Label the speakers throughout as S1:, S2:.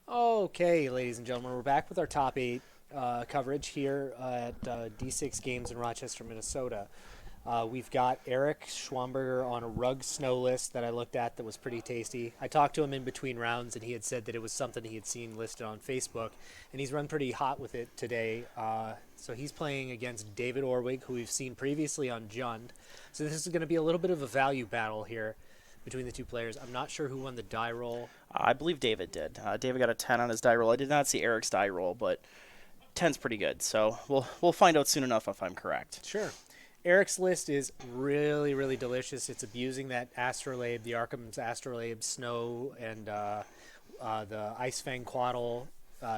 S1: Okay, ladies and gentlemen, we're back with our top eight coverage here at D6 Games in Rochester, Minnesota. We've got Eric Schwamberger on a rug snow list that I looked at that was pretty tasty. I talked to him in between rounds, and he had said that it was something he had seen listed on Facebook, and he's run pretty hot with it today. So he's playing against David Orwig, who we've seen previously on Jund. So this is going to be a little bit of a value battle here between the two players. I'm not sure who won the die roll.
S2: I believe David did. David got a 10 on his die roll. I did not see Eric's die roll, but 10's pretty good. So we'll find out soon enough if I'm correct.
S1: Sure. Eric's list is really, really delicious. It's abusing that astrolabe, the Arkham's astrolabe, snow, and the Ice Fang Quaddle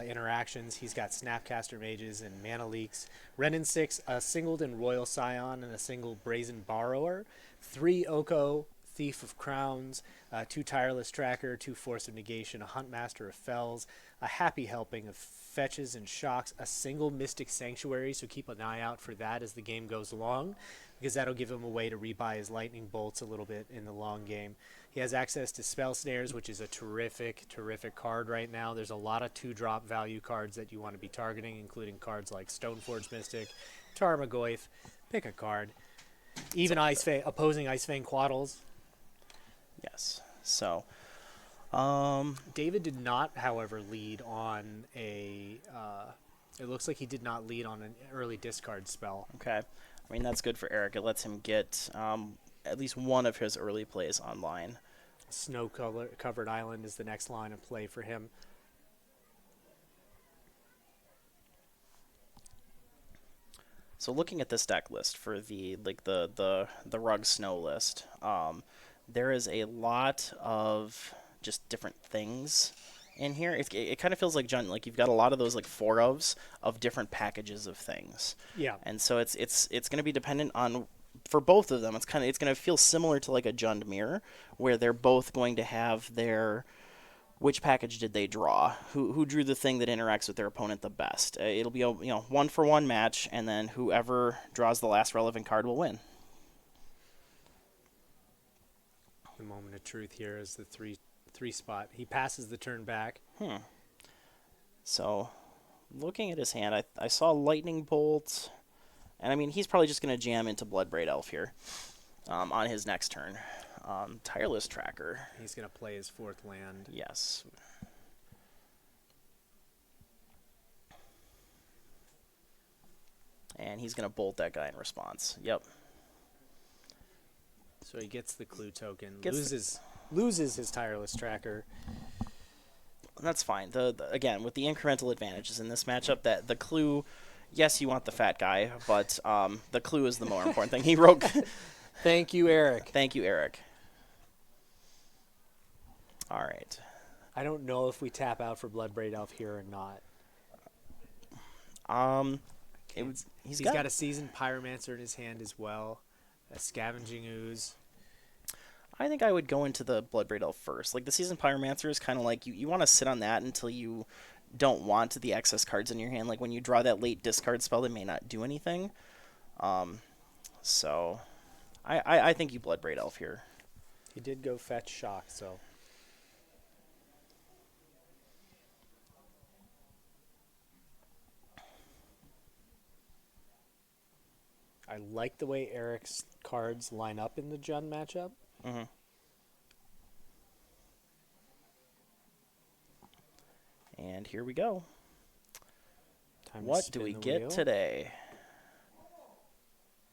S1: interactions. He's got Snapcaster Mages and Mana Leaks. Renin 6, a singled and Royal Scion, and a single Brazen Borrower. 3 Oko, Thief of Crowns, 2 Tireless Tracker, 2 Force of Negation, a Huntmaster of Fells, a Happy Helping of Fetches and Shocks, a single Mystic Sanctuary, so keep an eye out for that as the game goes along, because that'll give him a way to rebuy his Lightning Bolts a little bit in the long game. He has access to Spell Snares, which is a terrific, terrific card right now. There's a lot of 2-drop value cards that you want to be targeting, including cards like Stoneforge Mystic, Tarmogoyf, pick a card. Even opposing Ice Fang Quaddles.
S2: Yes. So,
S1: David did not, however, lead on a. It looks like he did not lead on an early discard spell.
S2: okay. I mean, that's good for Eric. It lets him get at least one of his early plays online.
S1: Snow-covered island is the next line of play for him.
S2: So looking at this deck list for the rug snow list, there is a lot of just different things in here. It kind of feels like John, like you've got a lot of those like four ofs of different packages of things.
S1: Yeah.
S2: And so it's going to be dependent on for both of them. It's going to feel similar to like a Jund mirror where they're both going to have their which package did they draw? Who drew the thing that interacts with their opponent the best? It'll be a 1-for-1 match, and then whoever draws the last relevant card will win.
S1: The moment of truth here is the three spot. He passes the turn back.
S2: So, looking at his hand, I saw Lightning Bolt, and I mean he's probably just going to jam into Bloodbraid Elf here on his next turn. Tireless Tracker.
S1: He's going to play his 4th land.
S2: Yes. And he's going to bolt that guy in response. Yep.
S1: So he gets the clue token, loses his Tireless Tracker.
S2: That's fine. Again, with the incremental advantages in this matchup, that the clue, yes, you want the fat guy, but the clue is the more important thing. He wrote.
S1: Thank you, Eric.
S2: Thank you, Eric. All right.
S1: I don't know if we tap out for Bloodbraid Elf here or not. He's got a Seasoned Pyromancer in his hand as well, a Scavenging Ooze.
S2: I think I would go into the Bloodbraid Elf first. Like, the Seasoned Pyromancer is kind of like, you want to sit on that until you don't want the excess cards in your hand. Like, when you draw that late discard spell, they may not do anything. So, I think you Bloodbraid Elf here.
S1: He did go fetch Shock, so... I like the way Eric's cards line up in the Jund matchup.
S2: Mm-hmm. And here we go. What do we get today?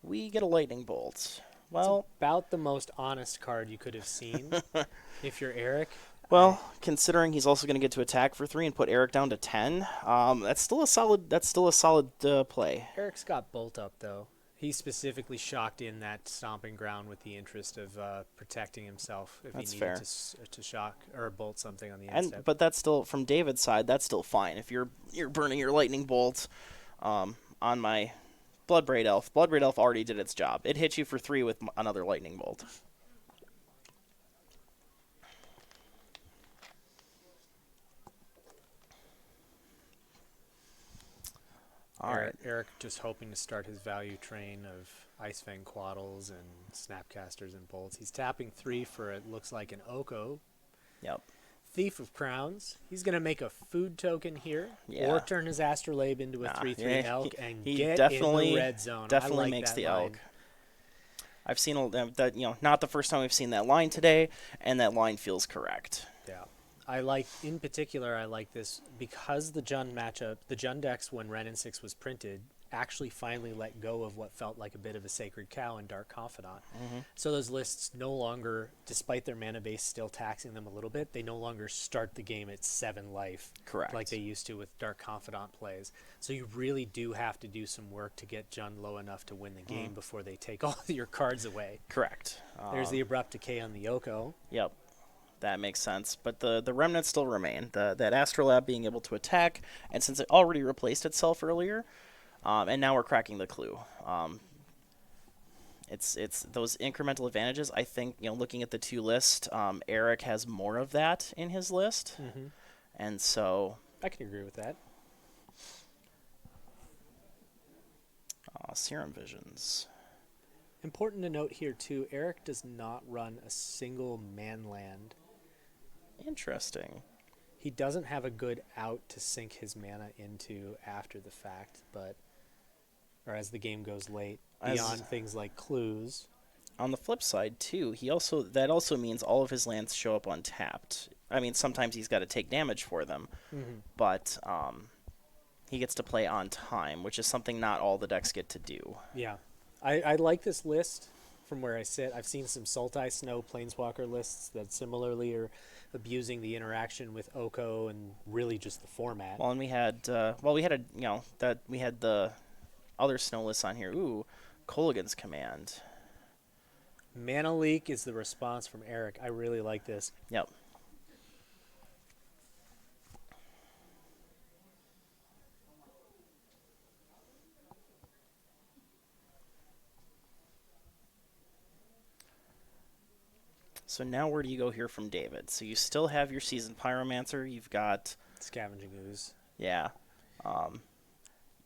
S2: We get a Lightning Bolt. Well,
S1: it's about the most honest card you could have seen if you're Eric.
S2: Well, considering he's also going to get to attack for 3 and put Eric down to 10, that's still a solid play.
S1: Eric's got Bolt up though. He specifically shocked in that stomping ground with the interest of protecting himself if
S2: That's
S1: he
S2: fair.
S1: needed to shock or bolt something on the end step.
S2: But that's still, from David's side, that's still fine. If you're burning your Lightning Bolt on my Bloodbraid Elf already did its job. It hit you for 3 with another Lightning Bolt.
S1: Eric just hoping to start his value train of Ice Fang Quaddles and Snapcasters and Bolts. He's tapping 3 for it looks like an Oko.
S2: Yep.
S1: Thief of Crowns. He's going to make a food token here,
S2: Yeah.
S1: or turn his Astrolabe into a 3/3 elk and
S2: he
S1: get
S2: definitely
S1: in the red zone.
S2: definitely
S1: I like
S2: makes
S1: that
S2: the
S1: line.
S2: elk. I've seen that, not the first time we've seen that line today, and that line feels correct.
S1: Yeah. In particular, I like this because the Jund matchup, the Jund decks when Ren and 6 was printed, actually finally let go of what felt like a bit of a sacred cow in Dark Confidant. So those lists no longer, despite their mana base still taxing them a little bit, they no longer start the game at 7 life.
S2: Correct.
S1: Like they used to with Dark Confidant plays. So you really do have to do some work to get Jund low enough to win the game before they take all your cards away.
S2: Correct.
S1: There's the Abrupt Decay on the Oko.
S2: Yep. That makes sense. But the remnants still remain. That Astrolab being able to attack, and since it already replaced itself earlier, and now we're cracking the clue. It's those incremental advantages. I think, looking at the two lists, Eric has more of that in his list. And so
S1: I can agree with that.
S2: Serum Visions.
S1: Important to note here, too, Eric does not run a single manland.
S2: Interesting.
S1: He doesn't have a good out to sink his mana into after the fact, or as the game goes late, beyond things like clues.
S2: On the flip side, too, that also means all of his lands show up untapped. I mean, sometimes he's got to take damage for them, but he gets to play on time, which is something not all the decks get to do.
S1: Yeah. I like this list from where I sit. I've seen some Sultai Snow Planeswalker lists that similarly are abusing the interaction with Oko and really just the format.
S2: Well, and we had the other snow lists on here. Ooh, Kolaghan's Command.
S1: Mana Leak is the response from Eric. I really like this.
S2: Yep. So now where do you go here from David? So you still have your Seasoned Pyromancer. You've got
S1: Scavenging Ooze.
S2: Yeah.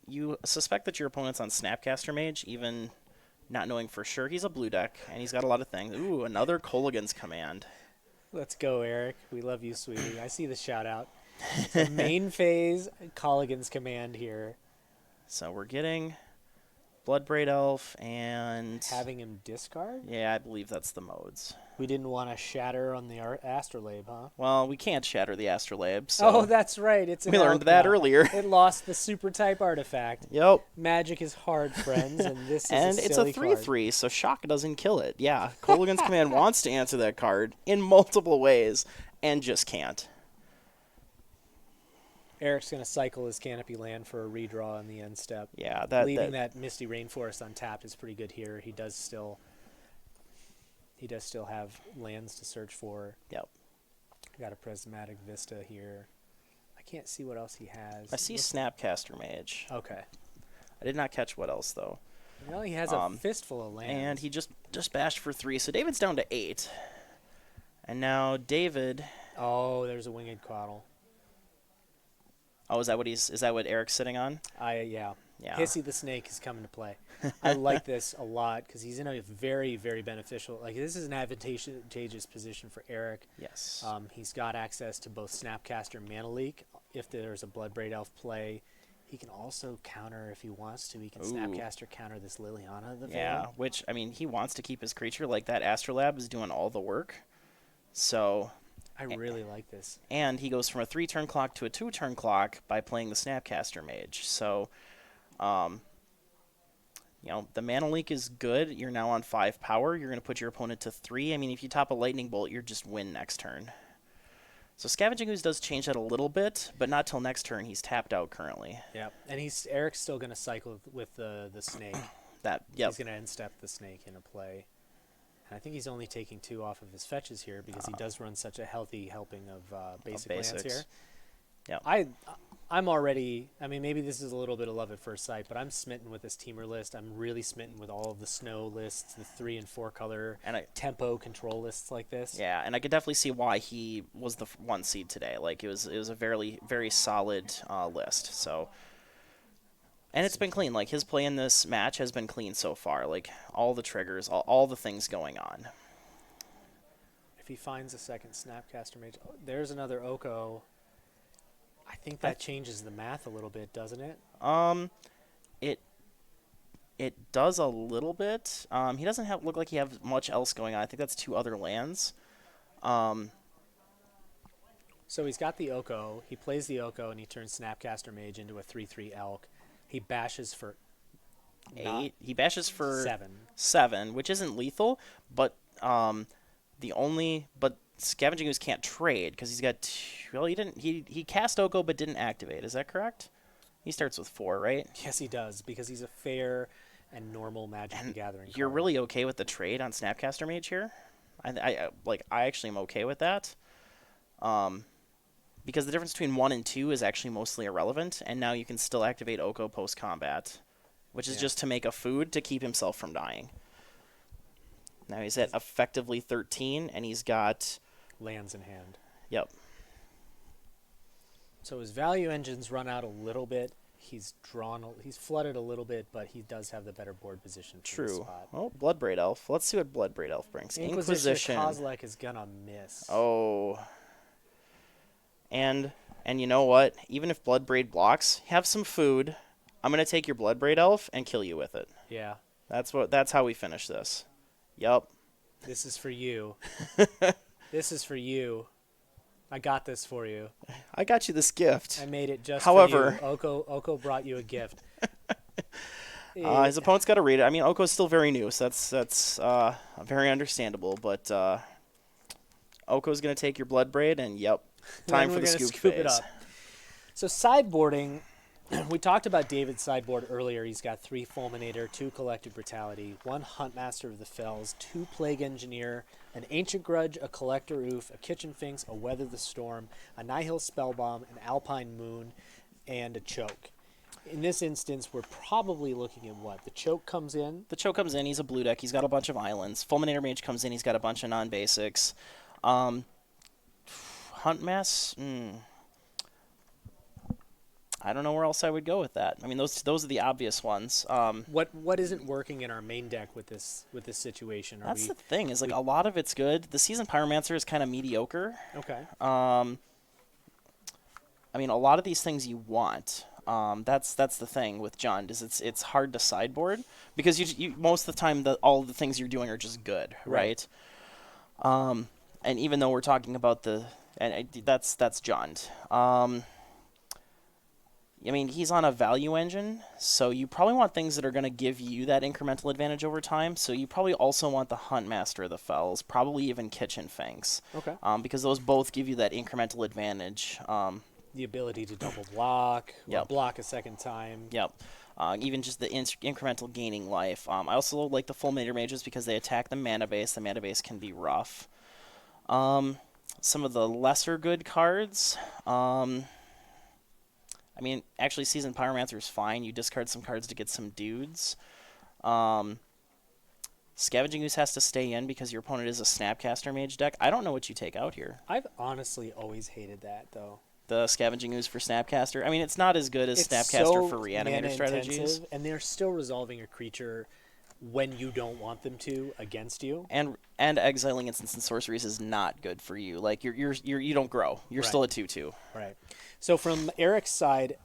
S2: You suspect that your opponent's on Snapcaster Mage, even not knowing for sure. He's a blue deck, and he's got a lot of things. Ooh, another Kolaghan's Command.
S1: Let's go, Eric. We love you, sweetie. I see the shout-out. So main phase, Kolaghan's Command here.
S2: So we're getting Bloodbraid Elf and...
S1: having him discard?
S2: Yeah, I believe that's the modes.
S1: We didn't want to shatter on the Astrolabe, huh?
S2: Well, we can't shatter the Astrolabe, so...
S1: Oh, that's right.
S2: We learned that earlier.
S1: It lost the super type artifact.
S2: Yep.
S1: Magic is hard, friends, and this is
S2: and
S1: a
S2: it's
S1: silly
S2: a 3/3,
S1: card.
S2: so Shock doesn't kill it. Yeah, Kolaghan's Command wants to answer that card in multiple ways, and just can't.
S1: Eric's going to cycle his Canopy Land for a redraw on the end step.
S2: Yeah,
S1: leaving that Misty Rainforest untapped is pretty good here. He does still have lands to search for.
S2: Yep.
S1: Got a Prismatic Vista here. I can't see what else he has.
S2: I see Snapcaster Mage.
S1: Okay.
S2: I did not catch what else, though.
S1: Well, he has a fistful of lands.
S2: And he just bashed for 3, so David's down to 8. And now David...
S1: Oh, there's a Winged Coddle.
S2: Oh, is that what Eric's sitting on?
S1: Yeah.
S2: Yeah.
S1: Hissy the Snake is coming to play. I like this a lot because he's in a very, very beneficial... this is an advantageous position for Eric.
S2: Yes.
S1: He's got access to both Snapcaster and Mana Leak. If there's a Bloodbraid Elf play, he can also counter if he wants to. He can Snapcaster counter this Liliana.
S2: Yeah, which, he wants to keep his creature. Like, that Astrolab is doing all the work. So...
S1: I really like this.
S2: And he goes from a 3-turn clock to a 2-turn clock by playing the Snapcaster Mage. So, the Mana Leak is good. You're now on 5 power. You're going to put your opponent to 3. If you top a Lightning Bolt, you're just win next turn. So Scavenging Ooze does change that a little bit, but not till next turn. He's tapped out currently.
S1: Yeah, and Eric's still going to cycle with the Snake.
S2: Yep.
S1: He's going to end step the Snake into play. I think he's only taking 2 off of his fetches here because he does run such a healthy helping of basic lands here.
S2: Yeah.
S1: I'm already... maybe this is a little bit of love at first sight, but I'm smitten with this teamer list. I'm really smitten with all of the snow lists, the 3 and 4 color
S2: and
S1: tempo control lists like this.
S2: Yeah, and I could definitely see why he was the 1 seed today. Like, it was a very, very solid list. So... And it's been clean. Like, his play in this match has been clean so far. Like, all the triggers, all the things going on.
S1: he finds a second Snapcaster Mage. Oh, there's another Oko. I think that changes the math a little bit, doesn't it?
S2: It it does a little bit. He doesn't look like he has much else going on. I think that's 2 other lands. Um,
S1: So he's got the Oko. He plays the Oko, and he turns Snapcaster Mage into a 3/3 Elk. He bashes for
S2: 8. He bashes for
S1: 7.
S2: which isn't lethal, but but Scavenging Ooze can't trade because he's got well, he cast Oko but didn't activate. Is that correct? He starts with 4, right?
S1: Yes, he does, because he's a fair and normal Magic the Gathering
S2: You're
S1: card.
S2: really okay with the trade on Snapcaster Mage here? I actually am okay with that. Because the difference between 1 and 2 is actually mostly irrelevant, and now you can still activate Oko post-combat, which is just to make a food to keep himself from dying. Now he's at effectively 13, and he's got...
S1: Lands in hand.
S2: Yep.
S1: So his value engine's run out a little bit. He's flooded a little bit, but he does have the better board position for this
S2: True.
S1: spot.
S2: Oh, Bloodbraid Elf. Let's see what Bloodbraid Elf brings.
S1: Inquisition of Kozilek is gonna miss.
S2: Oh. And you know what? Even if Bloodbraid blocks, have some food. I'm gonna take your Bloodbraid Elf and kill you with it.
S1: Yeah.
S2: That's how we finish this. Yup.
S1: This is for you. This is for you. I got this for you.
S2: I got you this gift.
S1: I made it just
S2: However,
S1: for you. Oko brought you a gift.
S2: His opponent's got to read it. I mean, Oko's still very new, so that's very understandable. But Oko's gonna take your Bloodbraid, and yep, time for the scoop phase.
S1: It up. So sideboarding, we talked about David's sideboard earlier. He's got 3 Fulminator, 2 Collective Brutality, 1 Huntmaster of the Fells, 2 Plague Engineer, an Ancient Grudge, a Collector Oof, a Kitchen Finks, a Weather the Storm, a Nihil Spellbomb, an Alpine Moon, and a Choke. In this instance, we're probably looking at what? The Choke comes in.
S2: The Choke comes in. He's a blue deck. He's got a bunch of islands. Fulminator Mage comes in. He's got a bunch of non-basics. Huntmass. I don't know where else I would go with that. I mean, those are the obvious ones.
S1: What isn't working in our main deck with this situation?
S2: That's the thing. Is like a lot of it's good. The Seasoned Pyromancer is kind of mediocre.
S1: Okay.
S2: I mean, a lot of these things you want. That's the thing with Jund is it's hard to sideboard because you most of the time all the things you're doing are just good, right? And even though we're talking about that's Jund. I mean, he's on a value engine, so you probably want things that are going to give you that incremental advantage over time. So you probably also want the Huntmaster of the Fells, probably even Kitchen Finks.
S1: Okay.
S2: Because those both give you that incremental advantage.
S1: The ability to double block, or block a second time.
S2: Yep. Even just the incremental gaining life. I also like the Fulminator Mages because they attack the mana base. The mana base can be rough. Some of the lesser good cards. I mean, actually, Seasoned Pyromancer is fine. You discard some cards to get some dudes. Scavenging Ooze has to stay in because your opponent is a Snapcaster Mage deck. I don't know what you take out here.
S1: I've honestly always hated that, though.
S2: The Scavenging Ooze for Snapcaster? I mean, it's not as good as Snapcaster for Reanimator strategies.
S1: And they're still resolving a creature when you don't want them to against you.
S2: And exiling instants and sorceries is not good for you. Like you don't grow. You're still a 2/2.
S1: Right. So from Eric's side,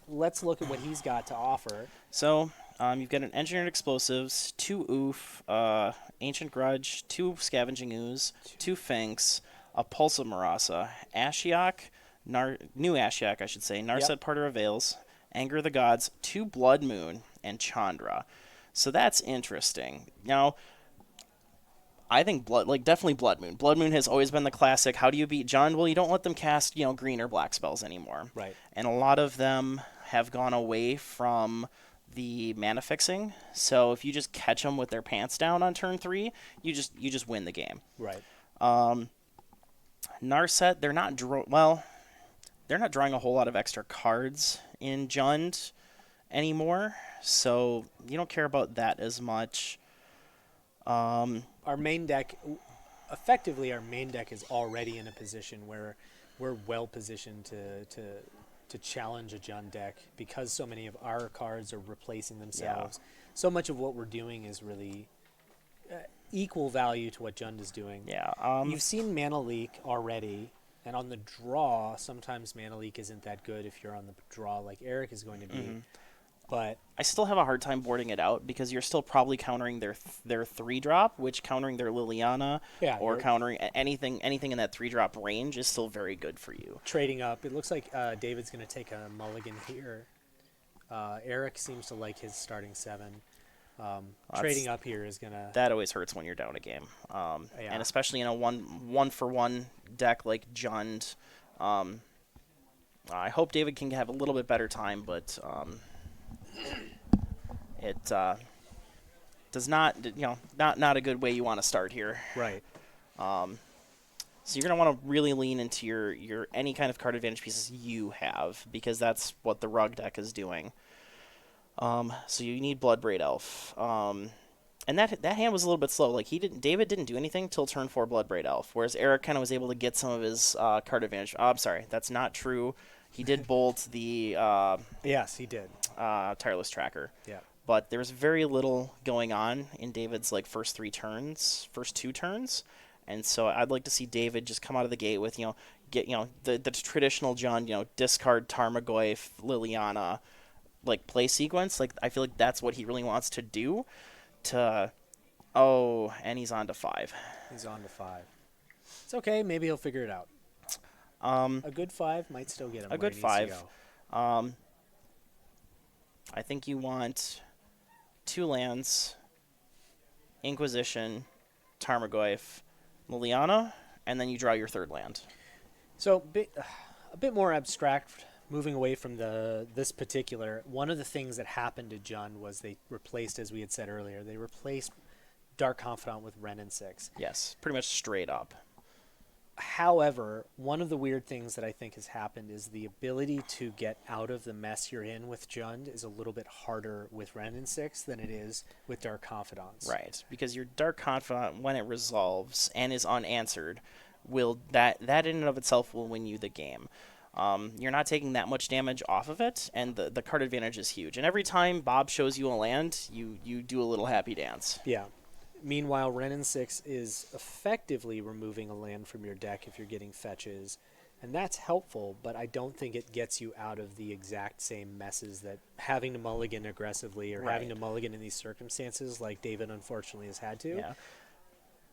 S1: let's look at what he's got to offer.
S2: So you've got an Engineered Explosives, 2 Oof, Ancient Grudge, 2 Scavenging Ooze, 2 Finks, a Pulse of Marasa, Ashiok, new Ashiok, I should say, Narset Parter of Veils, Anger of the Gods, 2 Blood Moon, and Chandra. So that's interesting. Now, I think definitely Blood Moon. Blood Moon has always been the classic. How do you beat Jund? Well, you don't let them cast, green or black spells anymore.
S1: Right.
S2: And a lot of them have gone away from the mana fixing. So if you just catch them with their pants down on turn 3, you just win the game.
S1: Right.
S2: Narset, they're not drawing a whole lot of extra cards in Jund anymore. So you don't care about that as much.
S1: Our main deck is already in a position where we're well positioned to challenge a Jund deck because so many of our cards are replacing themselves. So much of what we're doing is really equal value to what Jund is doing.
S2: Yeah.
S1: You've seen Mana Leak already, and on the draw, sometimes Mana Leak isn't that good if you're on the draw like Eric is going to be. But
S2: I still have a hard time boarding it out because you're still probably countering their 3-drop, which countering their Liliana
S1: yeah,
S2: or countering anything in that 3-drop range is still very good for you.
S1: trading up. It looks like David's going to take a mulligan here. Eric seems to like his starting 7. Trading up here is going to...
S2: That always hurts when you're down a game.
S1: Yeah.
S2: And especially in a one-for-one deck like Jund. I hope David can have a little bit better time, but it does not, not a good way you want to start here.
S1: Right.
S2: So you're going to want to really lean into your any kind of card advantage pieces you have, because that's what the Rug deck is doing. So you need Bloodbraid Elf. And that hand was a little bit slow. Like David didn't do anything till turn 4 Bloodbraid Elf, whereas Eric kind of was able to get some of his card advantage. Oh, I'm sorry, that's not true. He did bolt the
S1: yes, he did.
S2: Tireless Tracker.
S1: Yeah.
S2: But there's very little going on in David's first 2 turns. And so I'd like to see David just come out of the gate with, get the traditional Jund, discard Tarmogoyf, Liliana, play sequence. I feel like that's what he really wants to do. And he's on to 5.
S1: He's on to 5. It's okay. Maybe he'll figure it out. A good 5 might still get him.
S2: A good 5. I think you want 2 lands, Inquisition, Tarmogoyf, Liliana, and then you draw your 3rd land.
S1: So a bit more abstract, moving away from this particular. One of the things that happened to Jund was they replaced, as we had said earlier, they replaced Dark Confidant with Wrenn and 6.
S2: Yes, pretty much straight up.
S1: However, one of the weird things that I think has happened is the ability to get out of the mess you're in with Jund is a little bit harder with Wrenn and 6 than it is with Dark Confidants.
S2: Right, because your Dark Confidant, when it resolves and is unanswered, that in and of itself will win you the game. You're not taking that much damage off of it, and the card advantage is huge. And every time Bob shows you a land, you do a little happy dance.
S1: Yeah. Meanwhile, Wrenn and 6 is effectively removing a land from your deck if you're getting fetches, and that's helpful, but I don't think it gets you out of the exact same messes that having to mulligan aggressively or having to mulligan in these circumstances like David unfortunately has had to.
S2: Yeah.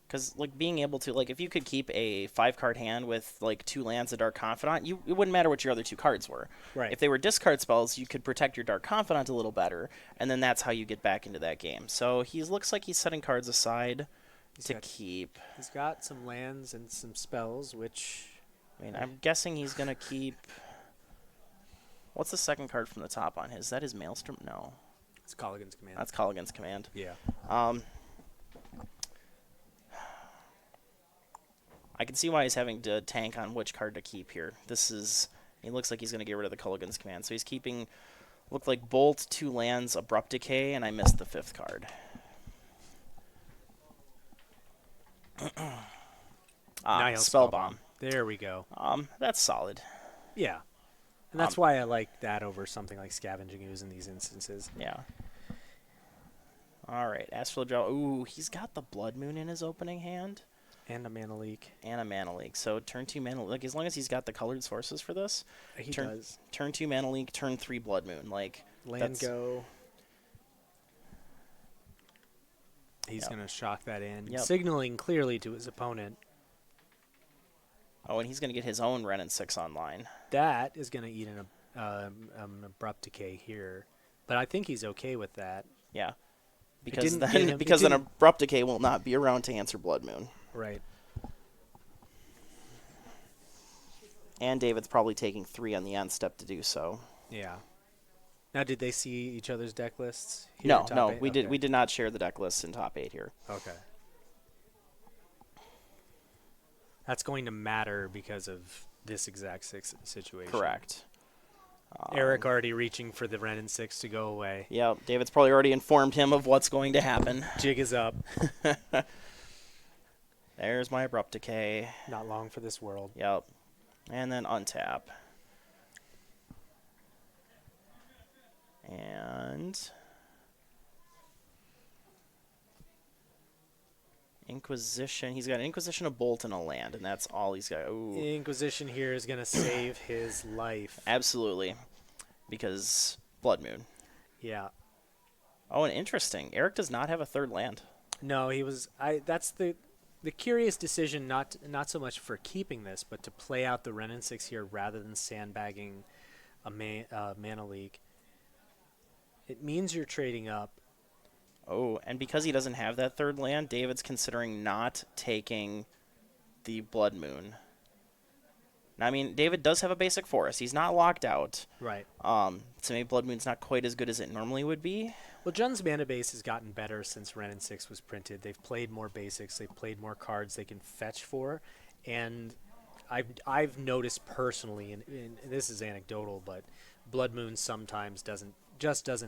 S2: Because being able to if you could keep a 5-card hand with 2 lands of Dark Confidant, it wouldn't matter what your other 2 cards were.
S1: Right.
S2: If they were discard spells, you could protect your Dark Confidant a little better, and then that's how you get back into that game. So looks like he's setting cards aside to keep.
S1: He's got some lands and some spells, which
S2: I'm guessing he's gonna keep. What's the second card from the top on his? Is that his Maelstrom? No.
S1: It's Colligan's Command.
S2: That's Colligan's Command.
S1: Yeah.
S2: I can see why he's having to tank on which card to keep here. He looks like he's going to get rid of the Culligan's Command. So he's keeping, looked like Bolt, 2 lands, Abrupt Decay, and I missed the 5th card. Spellbomb.
S1: There we go.
S2: That's solid.
S1: Yeah. And that's why I like that over something like Scavenging Ooze in these instances.
S2: Yeah. All right, Astral Draw. Ooh, he's got the Blood Moon in his opening hand.
S1: And a Mana Leak.
S2: So turn 2 Mana Leak. As long as he's got the colored sources for this.
S1: He does.
S2: Turn 2 Mana Leak, turn 3 Blood Moon.
S1: Land go. He's going to shock that in.
S2: Yep.
S1: Signaling clearly to his opponent.
S2: Oh, and he's going to get his own Wrenn and 6 online.
S1: That is going to eat an Abrupt Decay here. But I think he's okay with that.
S2: Yeah. Because then Abrupt Decay will not be around to answer Blood Moon.
S1: Right.
S2: And David's probably taking 3 on the end step to do so.
S1: Yeah. Now, did they see each other's deck lists?
S2: No, we did not share the deck lists in top 8 here.
S1: Okay. That's going to matter because of this exact situation.
S2: Correct.
S1: Eric already reaching for the Wrenn and 6 to go away.
S2: Yeah, David's probably already informed him of what's going to happen.
S1: Jig is up.
S2: There's my Abrupt Decay.
S1: Not long for this world.
S2: Yep. And then untap. And Inquisition. He's got an Inquisition, a Bolt, and a land, and that's all he's got. Ooh.
S1: Inquisition here is going to save his life.
S2: Absolutely. Because Blood Moon.
S1: Yeah.
S2: Oh, and interesting. Eric does not have a third land.
S1: No, he was. That's the curious decision. Not so much for keeping this, but to play out the Ren and 6 here rather than sandbagging a mana leak. It means you're trading up.
S2: Oh, and because he doesn't have that third land, David's considering not taking the Blood Moon. Now, I mean, David does have a basic forest. He's not locked out.
S1: Right.
S2: So maybe Blood Moon's not quite as good as it normally would be.
S1: Well, Jun's mana base has gotten better since Ren and 6 was printed. They've played more basics. They've played more cards they can fetch for. And I've noticed personally, and this is anecdotal, but Blood Moon sometimes doesn't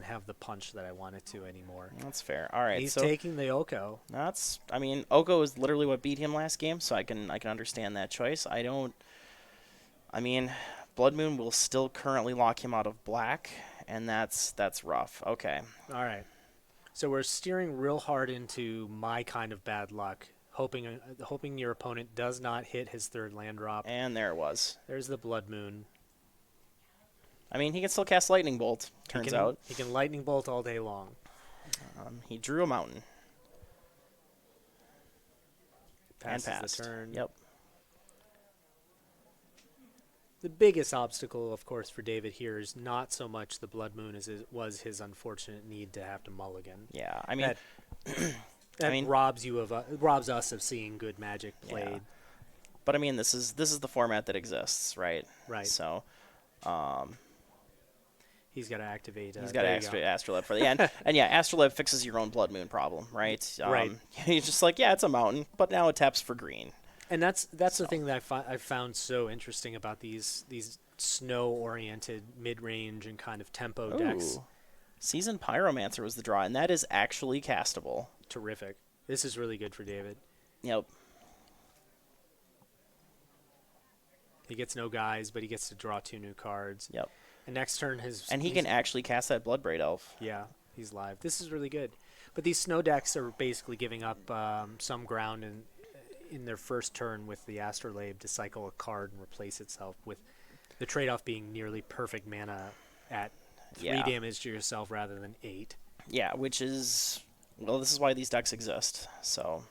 S1: have the punch that I want it to anymore.
S2: That's fair. All right,
S1: He's
S2: so
S1: taking the Oko.
S2: I mean, Oko is literally what beat him last game, so I can understand that choice. I mean, Blood Moon will still currently lock him out of black, and that's rough. Okay.
S1: All right. So we're steering real hard into my kind of bad luck, hoping your opponent does not hit his third land drop.
S2: And there it was.
S1: There's the Blood Moon.
S2: I mean, he can still cast Lightning Bolt, turns out.
S1: He can Lightning Bolt all day long.
S2: He drew a mountain.
S1: Passes
S2: and passed.
S1: the turn.
S2: Yep.
S1: The biggest obstacle, of course, for David here is not so much the Blood Moon as it was his unfortunate need to have to mulligan.
S2: Yeah, I mean...
S1: that robs us of seeing good Magic played.
S2: Yeah. But, I mean, this is the format that exists, right?
S1: Right.
S2: So...
S1: He's got to activate.
S2: He's got to activate Astrolabe for the end. And yeah, Astrolabe fixes your own Blood Moon problem, right?
S1: Right.
S2: He's just like, yeah, it's a mountain, but now it taps for green.
S1: And that's the thing that I found so interesting about these snow-oriented mid-range and kind of tempo decks.
S2: Seasoned Pyromancer was the draw, and that is actually castable.
S1: Terrific. This is really good for David.
S2: Yep.
S1: He gets no guys, but he gets to draw 2 new cards.
S2: Yep.
S1: And next turn
S2: he can actually cast that Bloodbraid Elf.
S1: Yeah, he's live. This is really good. But these snow decks are basically giving up some ground in their first turn with the Astrolabe to cycle a card and replace itself, with the trade-off being nearly perfect mana at 3 damage to yourself rather than 8.
S2: Yeah, which is... Well, this is why these decks exist. So...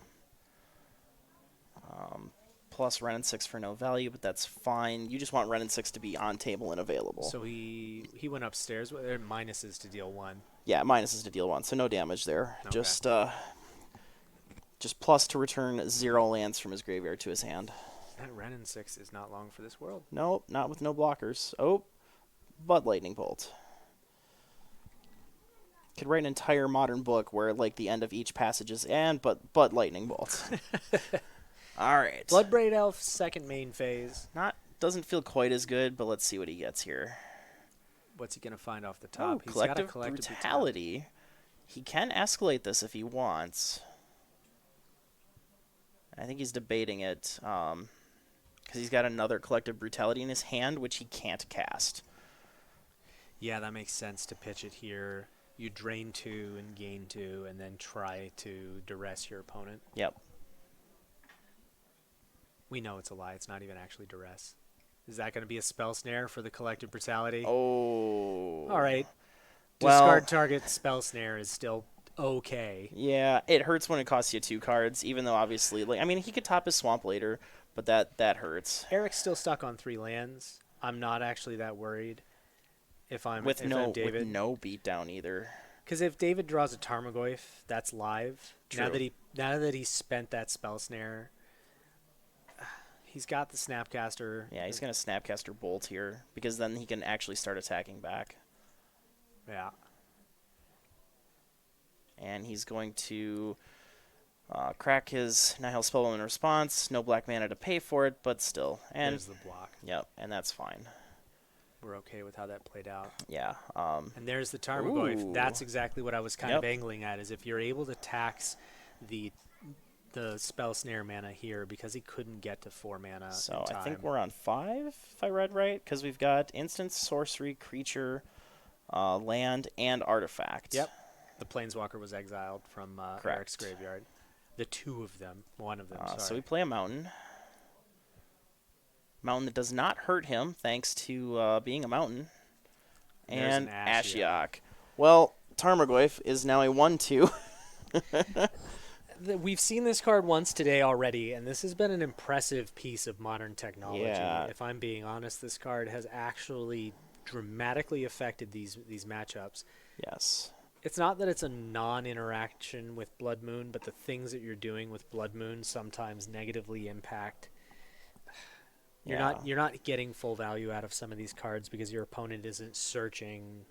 S2: plus Ren and 6 for no value, but that's fine. You just want Ren and 6 to be on table and available.
S1: So he went upstairs. There minuses to deal 1.
S2: Yeah, minuses to deal 1, so no damage there.
S1: Okay.
S2: Just plus to return 0 lands from his graveyard to his hand.
S1: That Ren and 6 is not long for this world.
S2: Nope, not with no blockers. Oh, but Lightning Bolt. Could write an entire modern book where like the end of each passage is but Lightning Bolt. All right.
S1: Bloodbraid Elf, second main phase.
S2: Doesn't feel quite as good, but let's see what he gets here.
S1: What's he going to find off the top?
S2: He's got a collective brutality. He can escalate this if he wants. I think he's debating it because he's got another collective brutality in his hand, which he can't cast.
S1: Yeah, that makes sense to pitch it here. You drain 2 and gain 2, and then try to duress your opponent.
S2: Yep.
S1: We know it's a lie. It's not even actually duress. Is that going to be a spell snare for the collective brutality?
S2: Oh.
S1: All right.
S2: Well,
S1: Discard target spell snare is still okay.
S2: Yeah, it hurts when it costs you 2 cards, even though obviously, like, I mean, he could top his swamp later, but that hurts.
S1: Eric's still stuck on 3 lands. I'm not actually that worried if I'm
S2: with
S1: David.
S2: With no beatdown either.
S1: Because if David draws a Tarmogoyf, that's live.
S2: True.
S1: Now that he spent that spell snare, he's got the Snapcaster.
S2: Yeah, he's going to Snapcaster Bolt here, because then he can actually start attacking back.
S1: Yeah.
S2: And he's going to crack his Nihil Spellbomb in response. No black mana to pay for it, but still. And
S1: there's the block.
S2: Yep, and that's fine.
S1: We're okay with how that played out.
S2: Yeah.
S1: And there's the Tarmogoyf.
S2: Ooh.
S1: That's exactly what I was kind of angling at, is if you're able to tax the spell snare mana here, because he couldn't get to 4 mana
S2: So
S1: in time.
S2: I think we're on 5, if I read right, because we've got instant, sorcery, creature, land, and artifact.
S1: Yep. The Planeswalker was exiled from Eric's graveyard. The two of them. One of them, sorry.
S2: So we play a mountain. Mountain that does not hurt him, thanks to being a mountain.
S1: There's
S2: And
S1: an Ashiok.
S2: Well, Tarmogoyf is now a 1/2.
S1: We've seen this card once today already, and this has been an impressive piece of modern technology.
S2: Yeah.
S1: If I'm being honest, this card has actually dramatically affected these matchups.
S2: Yes.
S1: It's not that it's a non-interaction with Blood Moon, but the things that you're doing with Blood Moon sometimes negatively impact. You're not getting full value out of some of these cards because your opponent isn't searching.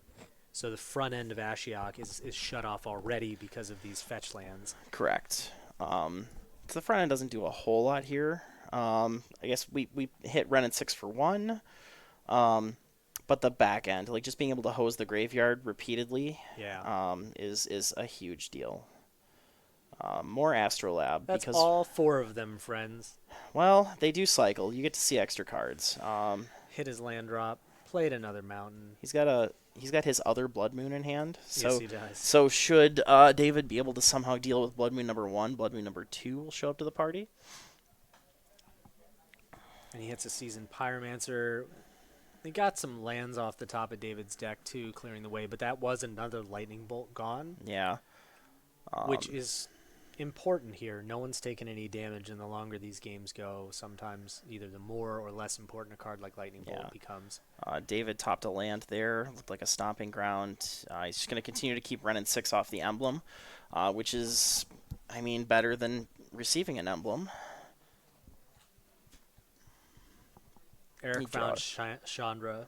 S1: So the front end of Ashiok is shut off already because of these fetch lands.
S2: Correct. So the front end doesn't do a whole lot here. I guess we hit Ren and 6 for 1. But the back end, like just being able to hose the graveyard repeatedly, is a huge deal. More Astrolab.
S1: That's
S2: because
S1: all 4 of them, friends.
S2: Well, they do cycle. You get to see extra cards.
S1: Hit his land drop. Played another mountain.
S2: He's got his other Blood Moon in hand. So,
S1: yes, he does.
S2: So should David be able to somehow deal with Blood Moon number 1, Blood Moon number 2 will show up to the party.
S1: And he hits a Seasoned Pyromancer. He got some lands off the top of David's deck, too, clearing the way. But that was another Lightning Bolt gone.
S2: Yeah.
S1: Which is important here. No one's taken any damage, and the longer these games go, sometimes either the more or less important a card like Lightning Bolt becomes.
S2: David topped a land there. Looked like a stomping ground. He's just going to continue to keep Ren and 6 off the emblem, which is, I mean, better than receiving an emblem.
S1: Eric found Chandra.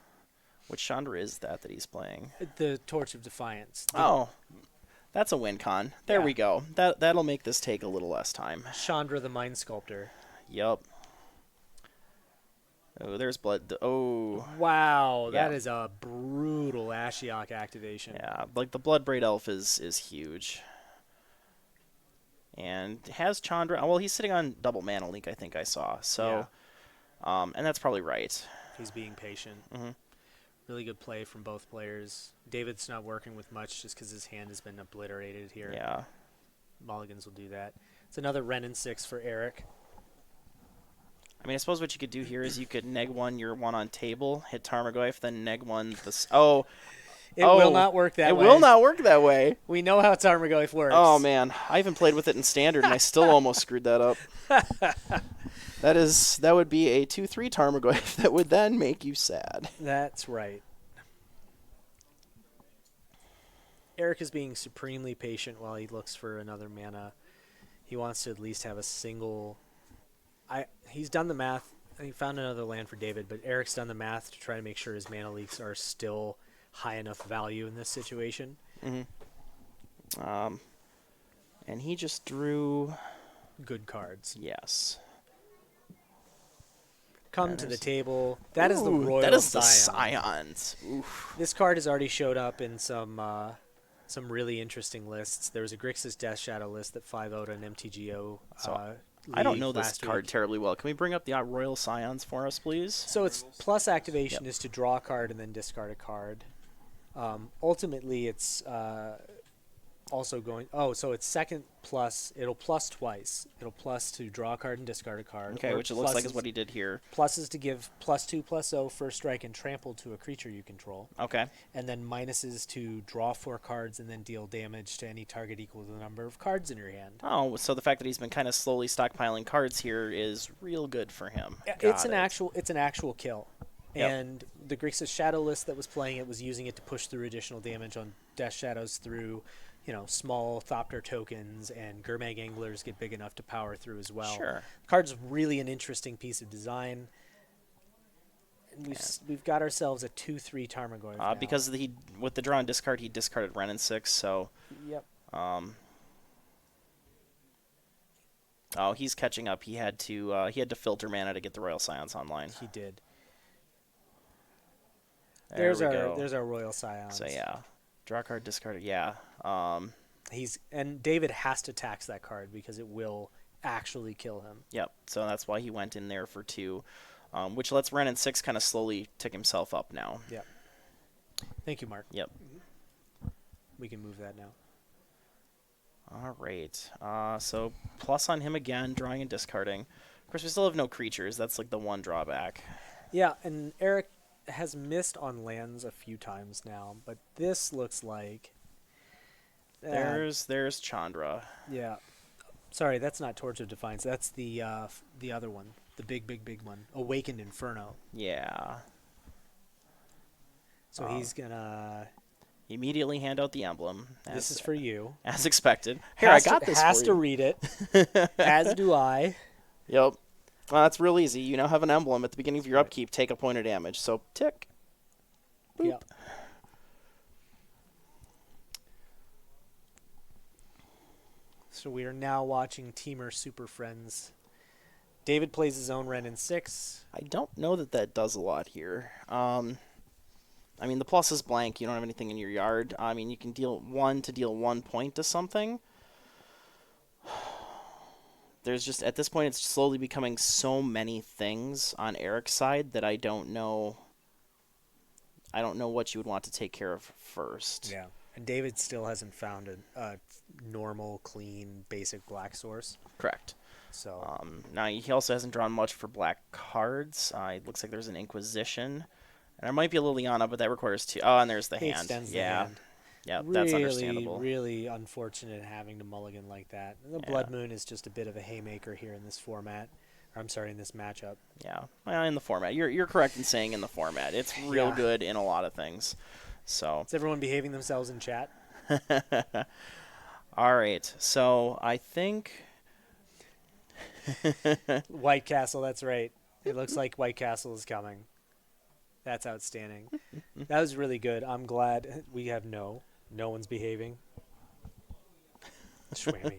S2: Which Chandra is that he's playing?
S1: The Torch of Defiance.
S2: That's a win con. There we go. That'll make this take a little less time.
S1: Chandra the Mind Sculptor.
S2: Yup. Oh, there's blood. Oh.
S1: Wow, that is a brutal Ashiok activation.
S2: Yeah, like the Bloodbraid Elf is huge. And has Chandra. Well, he's sitting on double Mana Leak, I think I saw. So, and that's probably right.
S1: He's being patient.
S2: Mm-hmm.
S1: Really good play from both players. David's not working with much just because his hand has been obliterated here.
S2: Yeah.
S1: Mulligans will do that. It's another Ren and 6 for Eric.
S2: I mean, I suppose what you could do here is you could neg 1 your one on table, hit Tarmogoyf, then neg 1 the... Oh.
S1: It will not work that way.
S2: It will not work that way.
S1: We know how Tarmogoyf works.
S2: Oh, man. I even played with it in Standard, and I still almost screwed that up. That would be a 2/3 Tarmogoyf that would then make you sad.
S1: That's right. Eric is being supremely patient while he looks for another mana. He wants to at least have a single... He's done the math. He found another land for David, but Eric's done the math to try to make sure his mana leaks are still high enough value in this situation.
S2: Mm-hmm. And he just drew...
S1: Good cards.
S2: Yes.
S1: Come to the table. That is the Royal
S2: That is
S1: Scion.
S2: the Scions. Oof.
S1: This card has already showed up in some really interesting lists. There was a Grixis Death Shadow list that 5-0'd an MTGO
S2: I don't know this
S1: last
S2: card
S1: week.
S2: terribly well. Can we bring up the Royal Scions for us, please?
S1: So its plus activation is to draw a card and then discard a card. Ultimately, it's also going... Oh, so it's second plus... It'll plus twice. It'll plus to draw a card and discard a card.
S2: Okay, which it looks like is what he did here.
S1: Plus is to give +2/+0 first strike and trample to a creature you control.
S2: Okay.
S1: And then minuses to draw 4 cards and then deal damage to any target equal to the number of cards in your hand.
S2: Oh, so the fact that he's been kind of slowly stockpiling cards here is real good for him.
S1: It's an actual kill.
S2: Yep.
S1: And the Grixis Shadow list that was playing it was using it to push through additional damage on Death Shadows through, small Thopter tokens, and Gurmag Anglers get big enough to power through as well.
S2: Sure.
S1: The card's really an interesting piece of design. And we've got ourselves a 2/3 Tarmogoyf now.
S2: Because with the draw and discard, he discarded Ren and 6, so...
S1: Yep.
S2: Oh, he's catching up. He had to filter mana to get the Royal Scions online.
S1: He did.
S2: There's
S1: our Royal Scions.
S2: So yeah, draw card, discard it. Yeah.
S1: And David has to tax that card because it will actually kill him.
S2: Yep. So that's why he went in there for 2, which lets Ren and 6 kind of slowly tick himself up now.
S1: Yep. Thank you, Mark.
S2: Yep.
S1: We can move that now.
S2: All right. So plus on him again, drawing and discarding. Of course, we still have no creatures. That's like the one drawback.
S1: Yeah, and Eric has missed on lands a few times now, but this looks like
S2: There's Chandra.
S1: yeah. Sorry, that's not Torch of Defiance. That's the other one, the big one, Awakened Inferno.
S2: Yeah.
S1: So he's gonna.
S2: Immediately hand out the emblem.
S1: This is for you.
S2: As expected. Here, I got this
S1: Has
S2: for
S1: to
S2: you.
S1: read it. As do I.
S2: Yep. Well, that's real easy. You now have an emblem at the beginning of your upkeep. Take a point of damage. So tick. Boop.
S1: Yep. So we are now watching Teamer Super Friends. David plays his own Ren in 6.
S2: I don't know that that does a lot here. I mean, the plus is blank. You don't have anything in your yard. I mean, you can deal 1 to deal 1 point to something. There's just, at this point, it's slowly becoming so many things on Eric's side that I don't know. I don't know what you would want to take care of first.
S1: Yeah. And David still hasn't found a normal, clean, basic black source.
S2: Correct.
S1: So
S2: Now, he also hasn't drawn much for black cards. It looks like there's an Inquisition. And there might be a Liliana, but that requires 2. Oh, and there's the
S1: he
S2: hand.
S1: extends the
S2: Yeah.
S1: hand.
S2: Yeah,
S1: Really,
S2: that's understandable.
S1: really unfortunate having to mulligan like that. The Blood Moon is just a bit of a haymaker here in this format. Or, I'm sorry, in this matchup.
S2: Yeah, well, in the format. You're correct in saying in the format. It's real
S1: Yeah.
S2: good in a lot of things. So.
S1: Is everyone behaving themselves in chat?
S2: All right. So I think.
S1: White Castle, that's right. It looks like White Castle is coming. That's outstanding. That was really good. I'm glad we have no one's behaving. Schwammy.